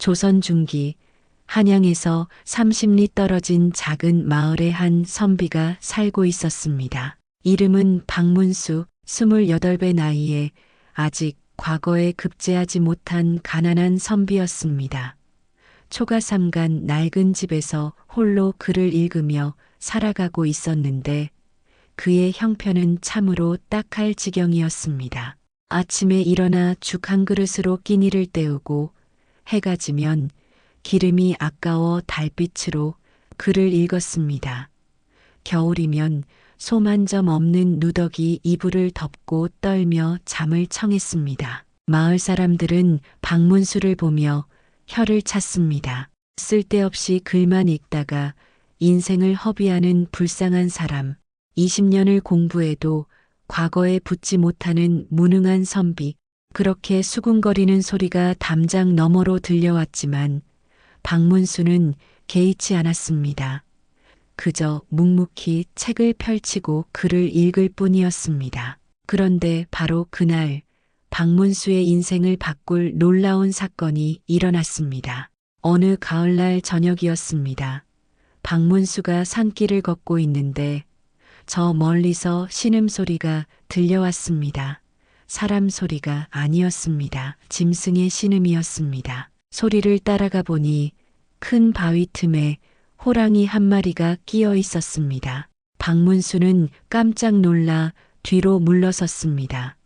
조선 중기 한양에서 30리 떨어진 작은 마을에 한 선비가 살고 있었습니다. 이름은 박문수, 28배 나이에 아직 과거에 급제하지 못한 가난한 선비였습니다. 초가삼간 낡은 집에서 홀로 글을 읽으며 살아가고 있었는데 그의 형편은 참으로 딱할 지경이었습니다. 아침에 일어나 죽 한 그릇으로 끼니를 때우고 해가 지면 기름이 아까워 달빛으로 글을 읽었습니다. 겨울이면 솜 한 점 없는 누더기 이불을 덮고 떨며 잠을 청했습니다. 마을 사람들은 박문수를 보며 혀를 찼습니다. 쓸데없이 글만 읽다가 인생을 허비하는 불쌍한 사람, 20년을 공부해도 과거에 붙지 못하는 무능한 선비, 그렇게 수군거리는 소리가 담장 너머로 들려왔지만 박문수는 개의치 않았습니다. 그저 묵묵히 책을 펼치고 글을 읽을 뿐이었습니다. 그런데 바로 그날 박문수의 인생을 바꿀 놀라운 사건이 일어났습니다. 어느 가을날 저녁이었습니다. 박문수가 산길을 걷고 있는데 저 멀리서 신음소리가 들려왔습니다. 사람 소리가 아니었습니다. 짐승의 신음이었습니다. 소리를 따라가 보니 큰 바위 틈에 호랑이 한 마리가 끼어 있었습니다. 박문수는 깜짝 놀라 뒤로 물러섰습니다.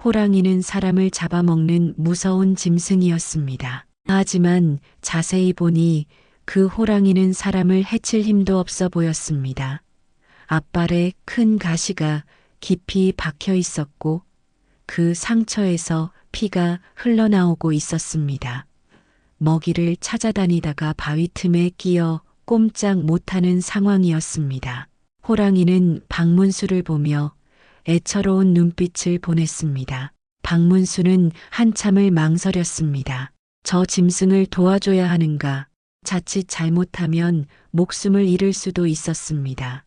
호랑이는 사람을 잡아먹는 무서운 짐승이었습니다. 하지만 자세히 보니 그 호랑이는 사람을 해칠 힘도 없어 보였습니다. 앞발에 큰 가시가 깊이 박혀 있었고 그 상처에서 피가 흘러나오고 있었습니다. 먹이를 찾아다니다가 바위 틈에 끼어 꼼짝 못하는 상황이었습니다. 호랑이는 박문수를 보며 애처로운 눈빛을 보냈습니다. 박문수는 한참을 망설였습니다. 저 짐승을 도와줘야 하는가? 자칫 잘못하면 목숨을 잃을 수도 있었습니다.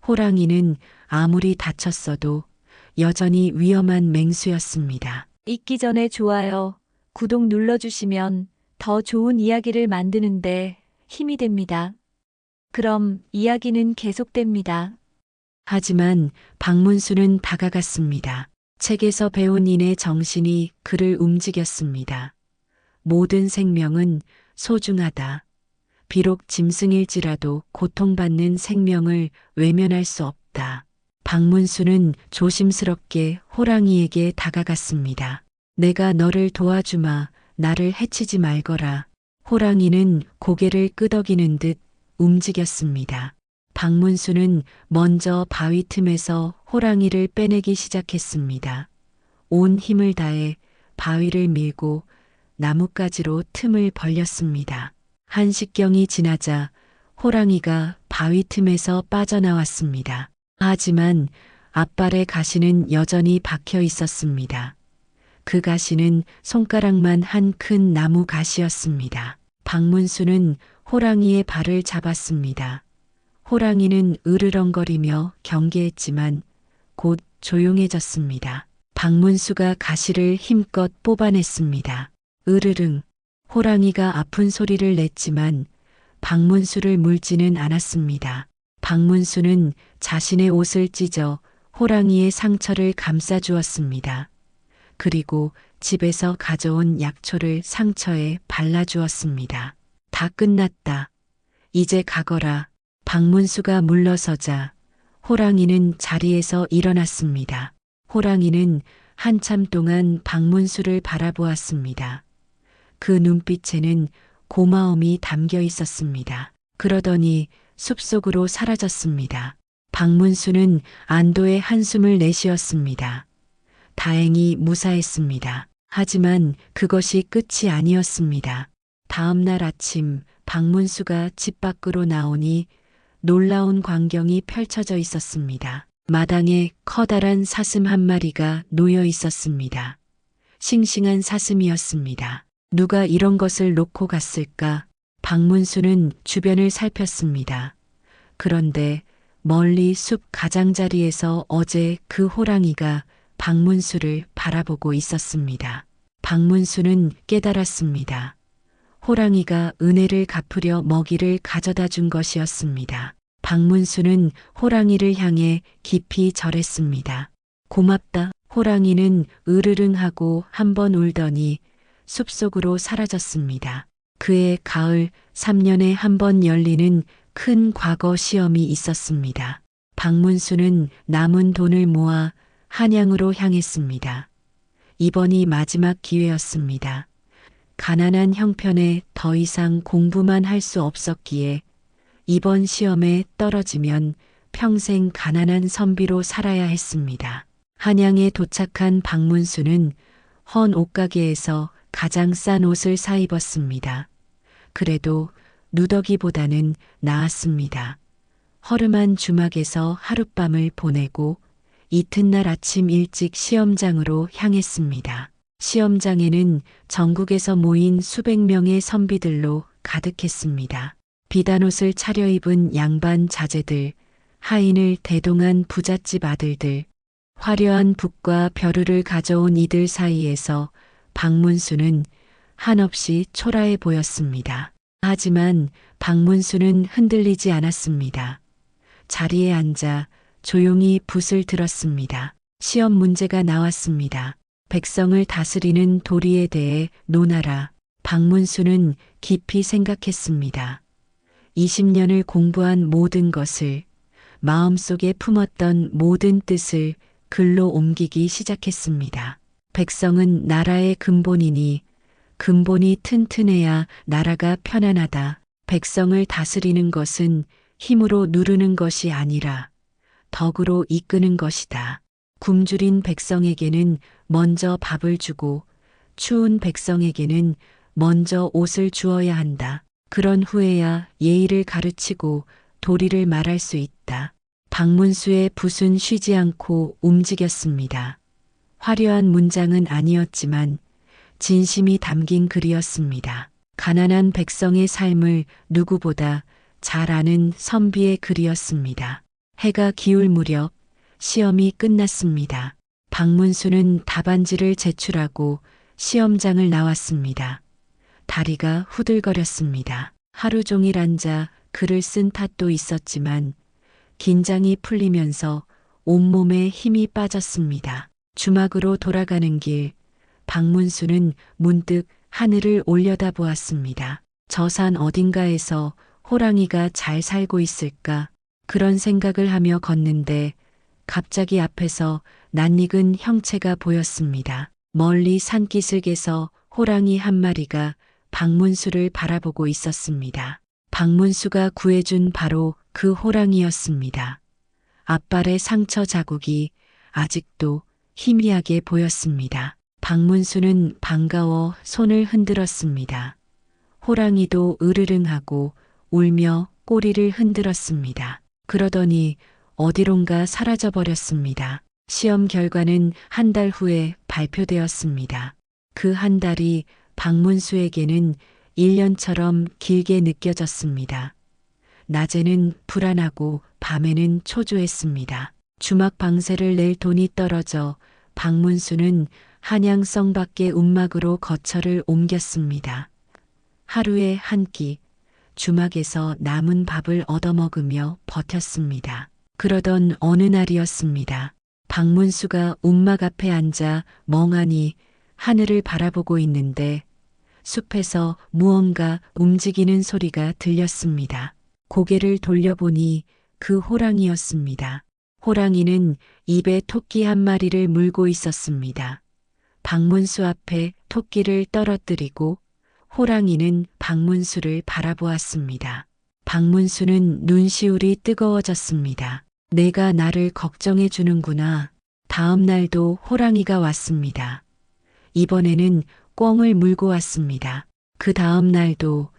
호랑이는 아무리 다쳤어도 여전히 위험한 맹수였습니다. 읽기 전에 좋아요, 구독 눌러주시면 더 좋은 이야기를 만드는데 힘이 됩니다. 그럼 이야기는 계속됩니다. 하지만 박문수는 다가갔습니다. 책에서 배운 인의 정신이 그를 움직였습니다. 모든 생명은 소중하다. 비록 짐승일지라도 고통받는 생명을 외면할 수 없다. 박문수는 조심스럽게 호랑이에게 다가갔습니다. 내가 너를 도와주마. 나를 해치지 말거라. 호랑이는 고개를 끄덕이는 듯 움직였습니다. 박문수는 먼저 바위 틈에서 호랑이를 빼내기 시작했습니다. 온 힘을 다해 바위를 밀고 나뭇가지로 틈을 벌렸습니다. 한식경이 지나자 호랑이가 바위 틈에서 빠져나왔습니다. 하지만 앞발의 가시는 여전히 박혀 있었습니다. 그 가시는 손가락만 한 큰 나무 가시였습니다. 박문수는 호랑이의 발을 잡았습니다. 호랑이는 으르렁거리며 경계했지만 곧 조용해졌습니다. 박문수가 가시를 힘껏 뽑아냈습니다. 으르릉, 호랑이가 아픈 소리를 냈지만 박문수를 물지는 않았습니다. 박문수는 자신의 옷을 찢어 호랑이의 상처를 감싸주었습니다. 그리고 집에서 가져온 약초를 상처에 발라주었습니다. 다 끝났다. 이제 가거라. 박문수가 물러서자 호랑이는 자리에서 일어났습니다. 호랑이는 한참 동안 박문수를 바라보았습니다. 그 눈빛에는 고마움이 담겨 있었습니다. 그러더니 숲속으로 사라졌습니다. 박문수는 안도의 한숨을 내쉬었습니다. 다행히 무사했습니다. 하지만 그것이 끝이 아니었습니다. 다음 날 아침 박문수가 집 밖으로 나오니 놀라운 광경이 펼쳐져 있었습니다. 마당에 커다란 사슴 한 마리가 놓여 있었습니다. 싱싱한 사슴이었습니다. 누가 이런 것을 놓고 갔을까? 박문수는 주변을 살폈습니다. 그런데 멀리 숲 가장자리에서 어제 그 호랑이가 박문수를 바라보고 있었습니다. 박문수는 깨달았습니다. 호랑이가 은혜를 갚으려 먹이를 가져다 준 것이었습니다. 박문수는 호랑이를 향해 깊이 절했습니다. 고맙다. 호랑이는 으르릉하고 한 번 울더니 숲속으로 사라졌습니다. 그해 가을 3년에 한 번 열리는 큰 과거 시험이 있었습니다. 박문수는 남은 돈을 모아 한양으로 향했습니다. 이번이 마지막 기회였습니다. 가난한 형편에 더 이상 공부만 할 수 없었기에 이번 시험에 떨어지면 평생 가난한 선비로 살아야 했습니다. 한양에 도착한 박문수는 헌 옷가게에서 가장 싼 옷을 사 입었습니다. 그래도 누더기보다는 나았습니다. 허름한 주막에서 하룻밤을 보내고 이튿날 아침 일찍 시험장으로 향했습니다. 시험장에는 전국에서 모인 수백 명의 선비들로 가득했습니다. 비단옷을 차려입은 양반 자제들, 하인을 대동한 부잣집 아들들, 화려한 북과 벼루를 가져온 이들 사이에서 박문수는 한없이 초라해 보였습니다. 하지만 박문수는 흔들리지 않았습니다. 자리에 앉아 조용히 붓을 들었습니다. 시험 문제가 나왔습니다. 백성을 다스리는 도리에 대해 논하라. 박문수는 깊이 생각했습니다. 20년을 공부한 모든 것을, 마음속에 품었던 모든 뜻을 글로 옮기기 시작했습니다. 백성은 나라의 근본이니 근본이 튼튼해야 나라가 편안하다. 백성을 다스리는 것은 힘으로 누르는 것이 아니라 덕으로 이끄는 것이다. 굶주린 백성에게는 먼저 밥을 주고 추운 백성에게는 먼저 옷을 주어야 한다. 그런 후에야 예의를 가르치고 도리를 말할 수 있다. 박문수의 붓은 쉬지 않고 움직였습니다. 화려한 문장은 아니었지만 진심이 담긴 글이었습니다. 가난한 백성의 삶을 누구보다 잘 아는 선비의 글이었습니다. 해가 기울 무렵 시험이 끝났습니다. 박문수는 답안지를 제출하고 시험장을 나왔습니다. 다리가 후들거렸습니다. 하루 종일 앉아 글을 쓴 탓도 있었지만 긴장이 풀리면서 온몸에 힘이 빠졌습니다. 주막으로 돌아가는 길, 박문수는 문득 하늘을 올려다보았습니다. 저 산 어딘가에서 호랑이가 잘 살고 있을까? 그런 생각을 하며 걷는데 갑자기 앞에서 낯익은 형체가 보였습니다. 멀리 산기슭에서 호랑이 한 마리가 박문수를 바라보고 있었습니다. 박문수가 구해준 바로 그 호랑이였습니다. 앞발의 상처 자국이 아직도 희미하게 보였습니다. 박문수는 반가워 손을 흔들었습니다. 호랑이도 으르릉하고 울며 꼬리를 흔들었습니다. 그러더니 어디론가 사라져버렸습니다. 시험 결과는 한 달 후에 발표되었습니다. 그 한 달이 박문수에게는 1년처럼 길게 느껴졌습니다. 낮에는 불안하고 밤에는 초조했습니다. 주막 방세를 낼 돈이 떨어져 박문수는 한양성 밖의 움막으로 거처를 옮겼습니다. 하루에 한 끼 주막에서 남은 밥을 얻어먹으며 버텼습니다. 그러던 어느 날이었습니다. 박문수가 움막 앞에 앉아 멍하니 하늘을 바라보고 있는데 숲에서 무언가 움직이는 소리가 들렸습니다. 고개를 돌려보니 그 호랑이였습니다. 호랑이는 입에 토끼 한 마리를 물고 있었습니다. 박문수 앞에 토끼를 떨어뜨리고 호랑이는 박문수를 바라보았습니다. 박문수는 눈시울이 뜨거워졌습니다. 내가 나를 걱정해 주는구나. 다음 날도 호랑이가 왔습니다. 이번에는 꿩을 물고 왔습니다. 그 다음 날도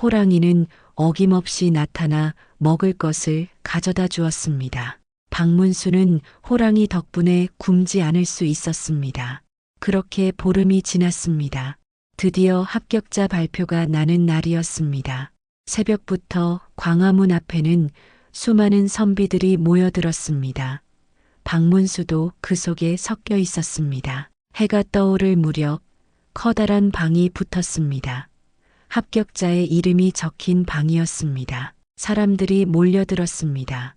호랑이는 어김없이 나타나 먹을 것을 가져다 주었습니다. 박문수는 호랑이 덕분에 굶지 않을 수 있었습니다. 그렇게 보름이 지났습니다. 드디어 합격자 발표가 나는 날이었습니다. 새벽부터 광화문 앞에는 수많은 선비들이 모여들었습니다. 박문수도 그 속에 섞여 있었습니다. 해가 떠오를 무렵 커다란 방이 붙었습니다. 합격자의 이름이 적힌 방이었습니다. 사람들이 몰려들었습니다.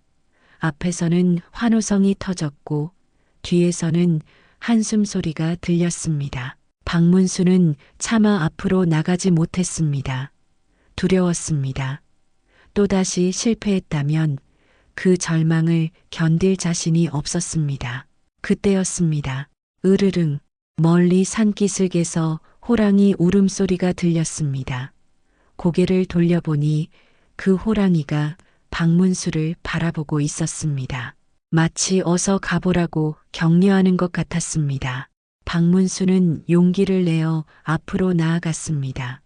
앞에서는 환호성이 터졌고 뒤에서는 한숨 소리가 들렸습니다. 박문수는 차마 앞으로 나가지 못했습니다. 두려웠습니다. 또다시 실패했다면 그 절망을 견딜 자신이 없었습니다. 그때였습니다. 으르릉 멀리 산기슭에서 호랑이 울음소리가 들렸습니다. 고개를 돌려보니 그 호랑이가 박문수를 바라보고 있었습니다. 마치 어서 가보라고 격려하는 것 같았습니다. 박문수는 용기를 내어 앞으로 나아갔습니다.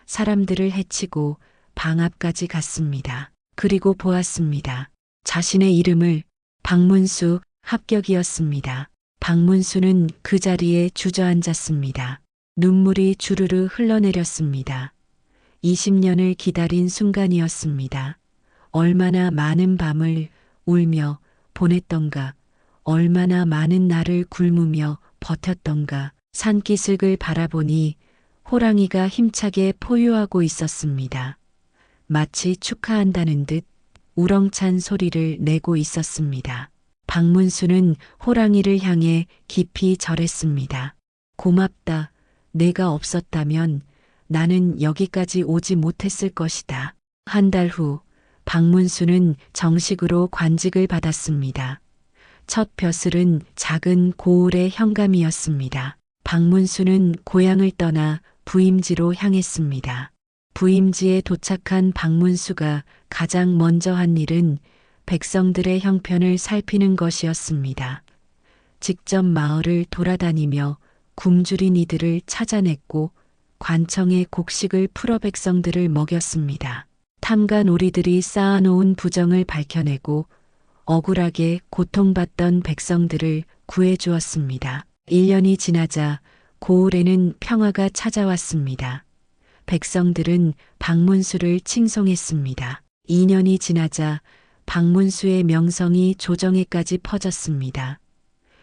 사람들을 헤치고 방 앞까지 갔습니다. 그리고 보았습니다. 자신의 이름을 박문수 합격이었습니다. 박문수는 그 자리에 주저앉았습니다. 눈물이 주르르 흘러내렸습니다. 20년을 기다린 순간이었습니다. 얼마나 많은 밤을 울며 보냈던가, 얼마나 많은 날을 굶으며 버텼던가. 산기슭을 바라보니 호랑이가 힘차게 포효하고 있었습니다. 마치 축하한다는 듯 우렁찬 소리를 내고 있었습니다. 박문수는 호랑이를 향해 깊이 절했습니다. 고맙다. 내가 없었다면 나는 여기까지 오지 못했을 것이다. 한 달 후 박문수는 정식으로 관직을 받았습니다. 첫 벼슬은 작은 고을의 현감이었습니다. 박문수는 고향을 떠나 부임지로 향했습니다. 부임지에 도착한 박문수가 가장 먼저 한 일은 백성들의 형편을 살피는 것이었습니다. 직접 마을을 돌아다니며 굶주린 이들을 찾아냈고 관청에 곡식을 풀어 백성들을 먹였습니다. 탐관 오리들이 쌓아놓은 부정을 밝혀내고 억울하게 고통받던 백성들을 구해주었습니다. 1년이 지나자 고을에는 평화가 찾아왔습니다. 백성들은 박문수를 칭송했습니다. 2년이 지나자 박문수의 명성이 조정에까지 퍼졌습니다.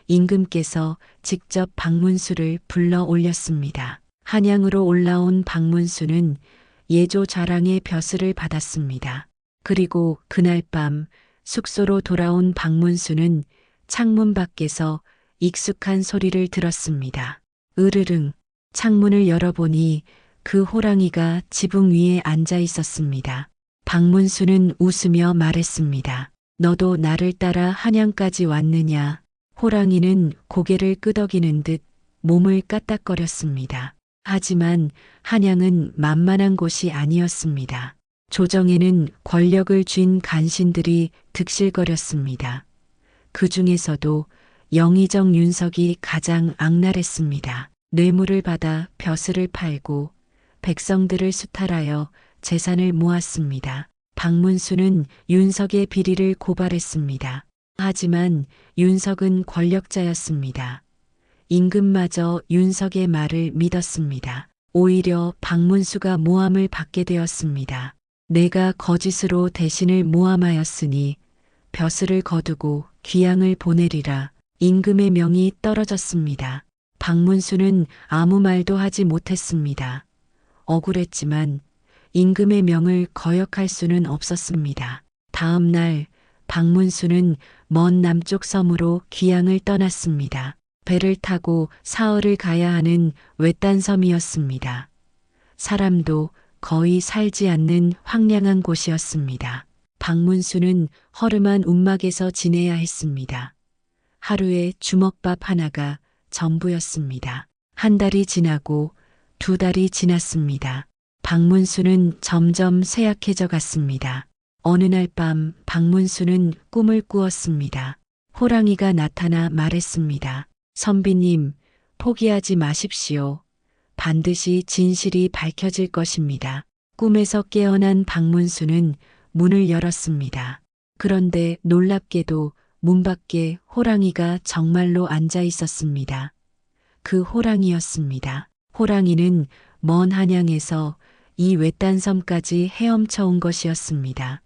임금께서 직접 박문수를 불러 올렸습니다. 한양으로 올라온 박문수는 예조 자랑의 벼슬을 받았습니다. 그리고 그날 밤 숙소로 돌아온 박문수는 창문 밖에서 익숙한 소리를 들었습니다. 으르릉 창문을 열어보니 그 호랑이가 지붕 위에 앉아 있었습니다. 박문수는 웃으며 말했습니다. 너도 나를 따라 한양까지 왔느냐? 호랑이는 고개를 끄덕이는 듯 몸을 까딱거렸습니다. 하지만 한양은 만만한 곳이 아니었습니다. 조정에는 권력을 쥔 간신들이 득실거렸습니다. 그 중에서도 영의정 윤석이 가장 악랄했습니다. 뇌물을 받아 벼슬을 팔고 백성들을 수탈하여 재산을 모았습니다. 박문수는 윤석의 비리를 고발했습니다. 하지만 윤석은 권력자였습니다. 임금마저 윤석의 말을 믿었습니다. 오히려 박문수가 모함을 받게 되었습니다. 내가 거짓으로 대신을 모함하였으니 벼슬을 거두고 귀양을 보내리라. 임금의 명이 떨어졌습니다. 박문수는 아무 말도 하지 못했습니다. 억울했지만 임금의 명을 거역할 수는 없었습니다. 다음 날 박문수는 먼 남쪽 섬으로 귀양을 떠났습니다. 배를 타고 사흘을 가야 하는 외딴 섬이었습니다. 사람도 거의 살지 않는 황량한 곳이었습니다. 박문수는 허름한 움막에서 지내야 했습니다. 하루에 주먹밥 하나가 전부였습니다. 한 달이 지나고 2달이 지났습니다. 박문수는 점점 쇠약해져 갔습니다. 어느 날 밤 박문수는 꿈을 꾸었습니다. 호랑이가 나타나 말했습니다. 선비님, 포기하지 마십시오. 반드시 진실이 밝혀질 것입니다. 꿈에서 깨어난 박문수는 문을 열었습니다. 그런데 놀랍게도 문 밖에 호랑이가 정말로 앉아 있었습니다. 그 호랑이였습니다. 호랑이는 먼 한양에서 이 외딴 섬까지 헤엄쳐 온 것이었습니다.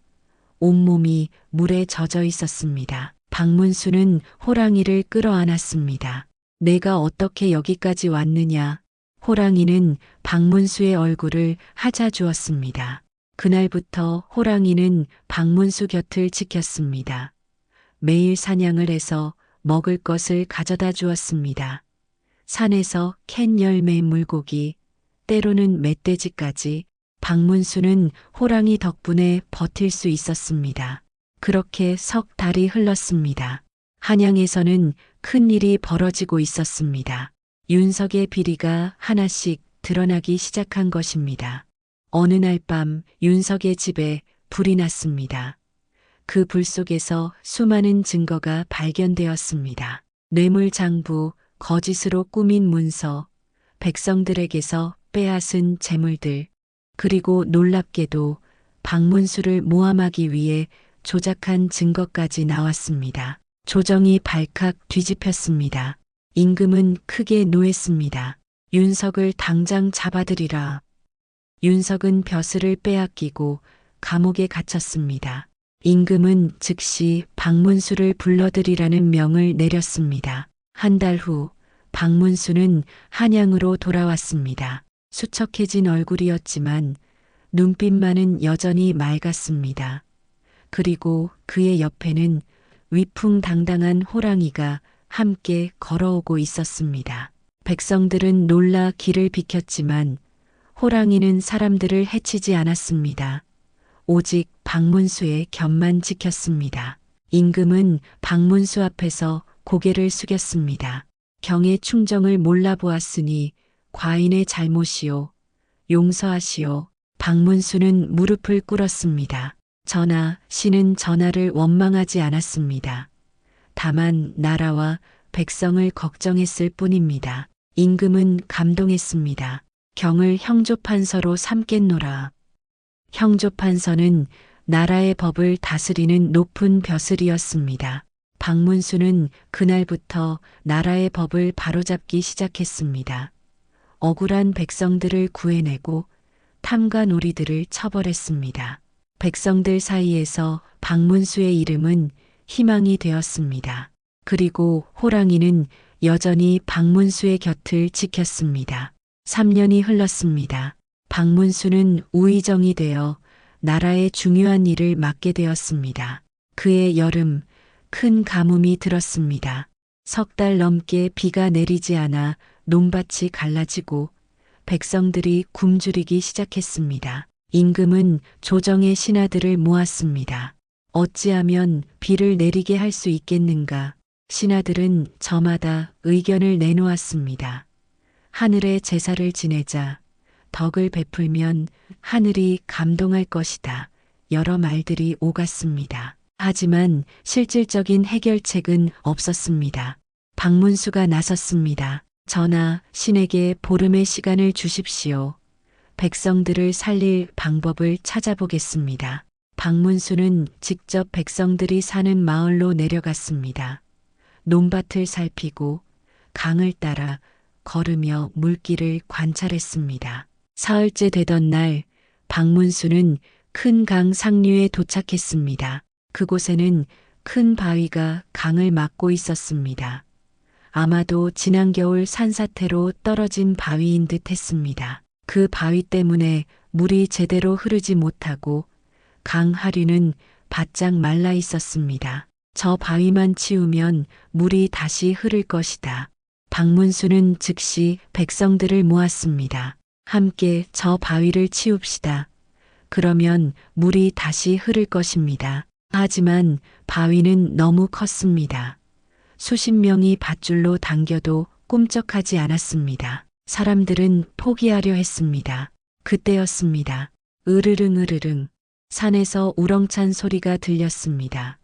온몸이 물에 젖어 있었습니다. 박문수는 호랑이를 끌어안았습니다. 내가 어떻게 여기까지 왔느냐? 호랑이는 박문수의 얼굴을 하자 주었습니다. 그날부터 호랑이는 박문수 곁을 지켰습니다. 매일 사냥을 해서 먹을 것을 가져다 주었습니다. 산에서 캔 열매 물고기, 때로는 멧돼지까지 박문수는 호랑이 덕분에 버틸 수 있었습니다. 그렇게 석 달이 흘렀습니다. 한양에서는 큰 일이 벌어지고 있었습니다. 윤석의 비리가 하나씩 드러나기 시작한 것입니다. 어느 날 밤 윤석의 집에 불이 났습니다. 그 불 속에서 수많은 증거가 발견되었습니다. 뇌물장부, 거짓으로 꾸민 문서, 백성들에게서 빼앗은 재물들, 그리고 놀랍게도 박문수를 모함하기 위해 조작한 증거까지 나왔습니다. 조정이 발칵 뒤집혔습니다. 임금은 크게 노했습니다. 윤석을 당장 잡아들이라. 윤석은 벼슬을 빼앗기고 감옥에 갇혔습니다. 임금은 즉시 박문수를 불러들이라는 명을 내렸습니다. 한 달 후 박문수는 한양으로 돌아왔습니다. 수척해진 얼굴이었지만 눈빛만은 여전히 맑았습니다. 그리고 그의 옆에는 위풍당당한 호랑이가 함께 걸어오고 있었습니다. 백성들은 놀라 길을 비켰지만 호랑이는 사람들을 해치지 않았습니다. 오직 박문수의 곁만 지켰습니다. 임금은 박문수 앞에서 고개를 숙였습니다. 경의 충정을 몰라보았으니 과인의 잘못이요. 용서하시오. 박문수는 무릎을 꿇었습니다. 전하, 신은 전하를 원망하지 않았습니다. 다만 나라와 백성을 걱정했을 뿐입니다. 임금은 감동했습니다. 경을 형조판서로 삼겠노라. 형조판서는 나라의 법을 다스리는 높은 벼슬이었습니다. 박문수는 그날부터 나라의 법을 바로잡기 시작했습니다. 억울한 백성들을 구해내고 탐과 놀이들을 처벌했습니다. 백성들 사이에서 박문수의 이름은 희망이 되었습니다. 그리고 호랑이는 여전히 박문수의 곁을 지켰습니다. 3년이 흘렀습니다. 박문수는 우의정이 되어 나라의 중요한 일을 맡게 되었습니다. 그해 여름, 큰 가뭄이 들었습니다. 석 달 넘게 비가 내리지 않아 논밭이 갈라지고 백성들이 굶주리기 시작했습니다. 임금은 조정의 신하들을 모았습니다. 어찌하면 비를 내리게 할 수 있겠는가? 신하들은 저마다 의견을 내놓았습니다. 하늘에 제사를 지내자. 덕을 베풀면 하늘이 감동할 것이다. 여러 말들이 오갔습니다. 하지만 실질적인 해결책은 없었습니다. 박문수가 나섰습니다. 전하, 신에게 보름의 시간을 주십시오. 백성들을 살릴 방법을 찾아보겠습니다. 박문수는 직접 백성들이 사는 마을로 내려갔습니다. 논밭을 살피고 강을 따라 걸으며 물길을 관찰했습니다. 사흘째 되던 날 박문수는 큰 강 상류에 도착했습니다. 그곳에는 큰 바위가 강을 막고 있었습니다. 아마도 지난 겨울 산사태로 떨어진 바위인 듯 했습니다. 그 바위 때문에 물이 제대로 흐르지 못하고 강 하류는 바짝 말라 있었습니다. 저 바위만 치우면 물이 다시 흐를 것이다. 박문수는 즉시 백성들을 모았습니다. 함께 저 바위를 치웁시다. 그러면 물이 다시 흐를 것입니다. 하지만 바위는 너무 컸습니다. 수십 명이 밧줄로 당겨도 꿈쩍하지 않았습니다. 사람들은 포기하려 했습니다. 그때였습니다. 으르릉 으르릉 산에서 우렁찬 소리가 들렸습니다.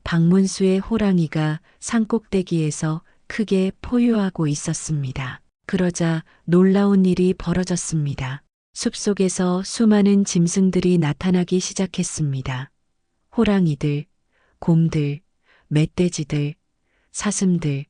박문수의 호랑이가 산꼭대기에서 크게 포효하고 있었습니다. 그러자 놀라운 일이 벌어졌습니다. 숲속에서 수많은 짐승들이 나타나기 시작했습니다. 호랑이들, 곰들, 멧돼지들, 사슴들,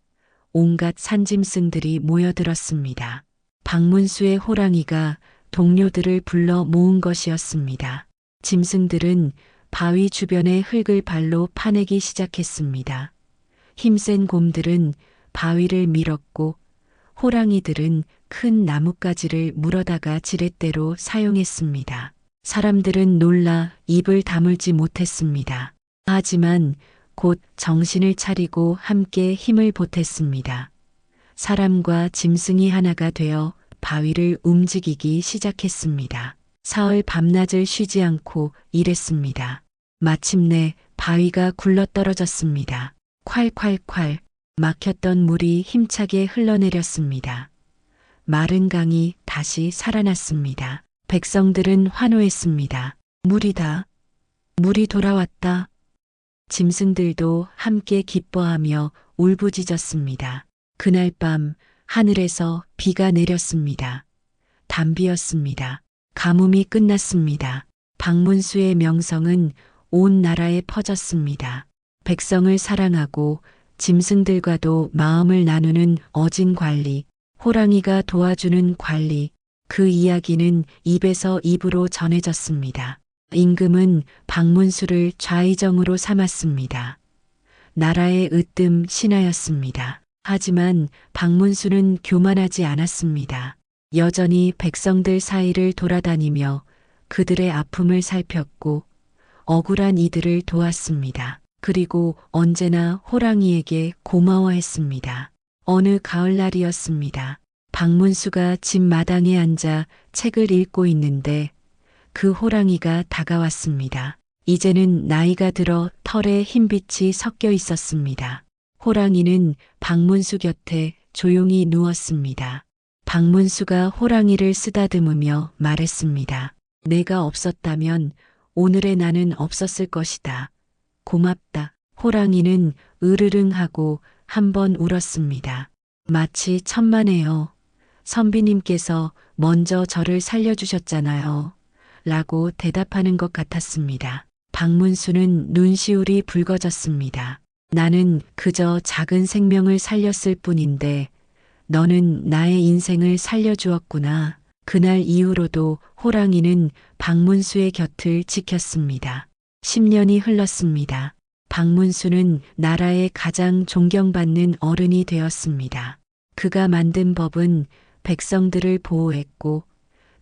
온갖 산짐승들이 모여들었습니다. 박문수의 호랑이가 동료들을 불러 모은 것이었습니다. 짐승들은 바위 주변의 흙을 발로 파내기 시작했습니다. 힘센 곰들은 바위를 밀었고 호랑이들은 큰 나뭇가지를 물어다가 지렛대로 사용했습니다. 사람들은 놀라 입을 다물지 못했습니다. 하지만 곧 정신을 차리고 함께 힘을 보탰습니다. 사람과 짐승이 하나가 되어 바위를 움직이기 시작했습니다. 사흘 밤낮을 쉬지 않고 일했습니다. 마침내 바위가 굴러떨어졌습니다. 콸콸콸 막혔던 물이 힘차게 흘러내렸습니다. 마른 강이 다시 살아났습니다. 백성들은 환호했습니다. 물이다. 물이 돌아왔다. 짐승들도 함께 기뻐하며 울부짖었습니다. 그날 밤 하늘에서 비가 내렸습니다. 단비였습니다. 가뭄이 끝났습니다. 박문수의 명성은 온 나라에 퍼졌습니다. 백성을 사랑하고 짐승들과도 마음을 나누는 어진 관리, 호랑이가 도와주는 관리, 그 이야기는 입에서 입으로 전해졌습니다. 임금은 박문수를 좌의정으로 삼았습니다. 나라의 으뜸 신하였습니다. 하지만 박문수는 교만하지 않았습니다. 여전히 백성들 사이를 돌아다니며 그들의 아픔을 살폈고 억울한 이들을 도왔습니다. 그리고 언제나 호랑이에게 고마워했습니다. 어느 가을날이었습니다. 박문수가 집 마당에 앉아 책을 읽고 있는데 그 호랑이가 다가왔습니다. 이제는 나이가 들어 털에 흰빛이 섞여 있었습니다. 호랑이는 박문수 곁에 조용히 누웠습니다. 박문수가 호랑이를 쓰다듬으며 말했습니다. 내가 없었다면 오늘의 나는 없었을 것이다. 고맙다. 호랑이는 으르릉하고 한번 울었습니다. 마치 천만에요. 선비님께서 먼저 저를 살려주셨잖아요. 라고 대답하는 것 같았습니다. 박문수는 눈시울이 붉어졌습니다. 나는 그저 작은 생명을 살렸을 뿐인데 너는 나의 인생을 살려주었구나. 그날 이후로도 호랑이는 박문수의 곁을 지켰습니다. 10년이 흘렀습니다. 박문수는 나라의 가장 존경받는 어른이 되었습니다. 그가 만든 법은 백성들을 보호했고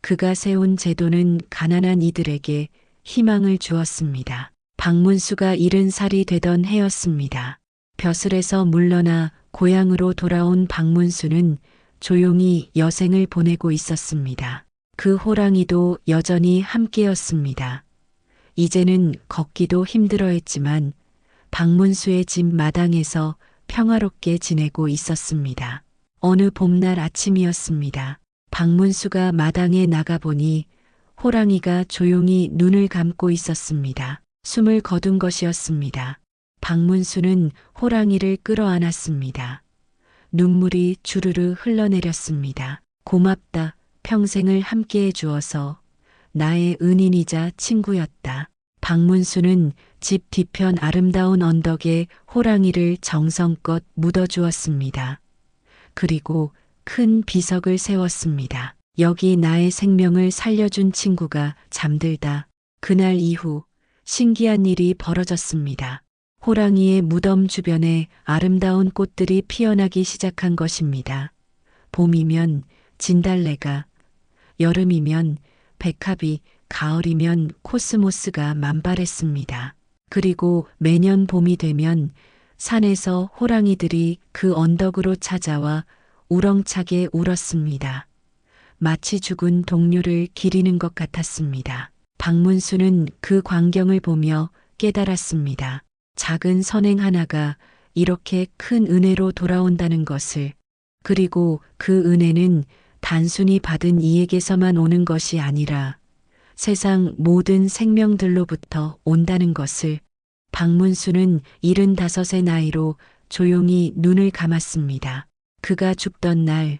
그가 세운 제도는 가난한 이들에게 희망을 주었습니다. 박문수가 70살이 되던 해였습니다. 벼슬에서 물러나 고향으로 돌아온 박문수는 조용히 여생을 보내고 있었습니다. 그 호랑이도 여전히 함께였습니다. 이제는 걷기도 힘들어했지만 박문수의 집 마당에서 평화롭게 지내고 있었습니다. 어느 봄날 아침이었습니다. 박문수가 마당에 나가보니 호랑이가 조용히 눈을 감고 있었습니다. 숨을 거둔 것이었습니다. 박문수는 호랑이를 끌어안았습니다. 눈물이 주르르 흘러내렸습니다. 고맙다. 평생을 함께해 주어서 나의 은인이자 친구였다. 박문수는 집 뒤편 아름다운 언덕에 호랑이를 정성껏 묻어주었습니다. 그리고 큰 비석을 세웠습니다. 여기 나의 생명을 살려준 친구가 잠들다. 그날 이후 신기한 일이 벌어졌습니다. 호랑이의 무덤 주변에 아름다운 꽃들이 피어나기 시작한 것입니다. 봄이면 진달래가, 여름이면 백합이, 가을이면 코스모스가 만발했습니다. 그리고 매년 봄이 되면 산에서 호랑이들이 그 언덕으로 찾아와 우렁차게 울었습니다. 마치 죽은 동료를 기리는 것 같았습니다. 박문수는 그 광경을 보며 깨달았습니다. 작은 선행 하나가 이렇게 큰 은혜로 돌아온다는 것을, 그리고 그 은혜는 단순히 받은 이에게서만 오는 것이 아니라 세상 모든 생명들로부터 온다는 것을. 박문수는 75의 나이로 조용히 눈을 감았습니다. 그가 죽던 날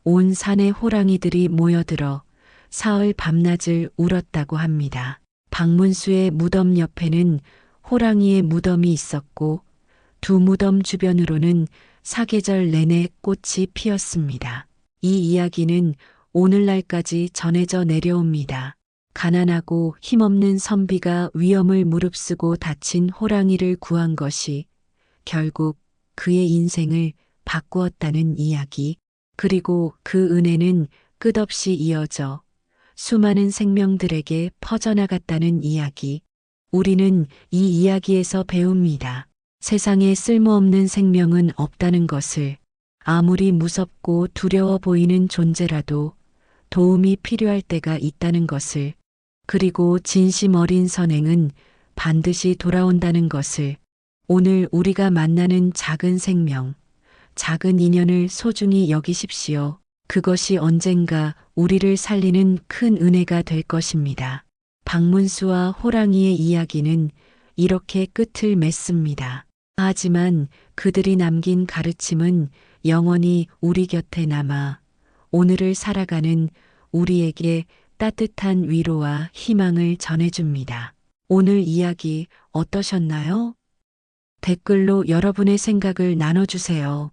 온 산의 호랑이들이 모여들어 사흘 밤낮을 울었다고 합니다. 박문수의 무덤 옆에는 호랑이의 무덤이 있었고 두 무덤 주변으로는 사계절 내내 꽃이 피었습니다. 이 이야기는 오늘날까지 전해져 내려옵니다. 가난하고 힘없는 선비가 위험을 무릅쓰고 다친 호랑이를 구한 것이 결국 그의 인생을 바꾸었다는 이야기. 그리고 그 은혜는 끝없이 이어져 수많은 생명들에게 퍼져나갔다는 이야기. 우리는 이 이야기에서 배웁니다. 세상에 쓸모없는 생명은 없다는 것을, 아무리 무섭고 두려워 보이는 존재라도 도움이 필요할 때가 있다는 것을, 그리고 진심 어린 선행은 반드시 돌아온다는 것을, 오늘 우리가 만나는 작은 생명, 작은 인연을 소중히 여기십시오. 그것이 언젠가 우리를 살리는 큰 은혜가 될 것입니다. 박문수와 호랑이의 이야기는 이렇게 끝을 맺습니다. 하지만 그들이 남긴 가르침은 영원히 우리 곁에 남아 오늘을 살아가는 우리에게 따뜻한 위로와 희망을 전해줍니다. 오늘 이야기 어떠셨나요? 댓글로 여러분의 생각을 나눠주세요.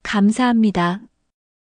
감사합니다.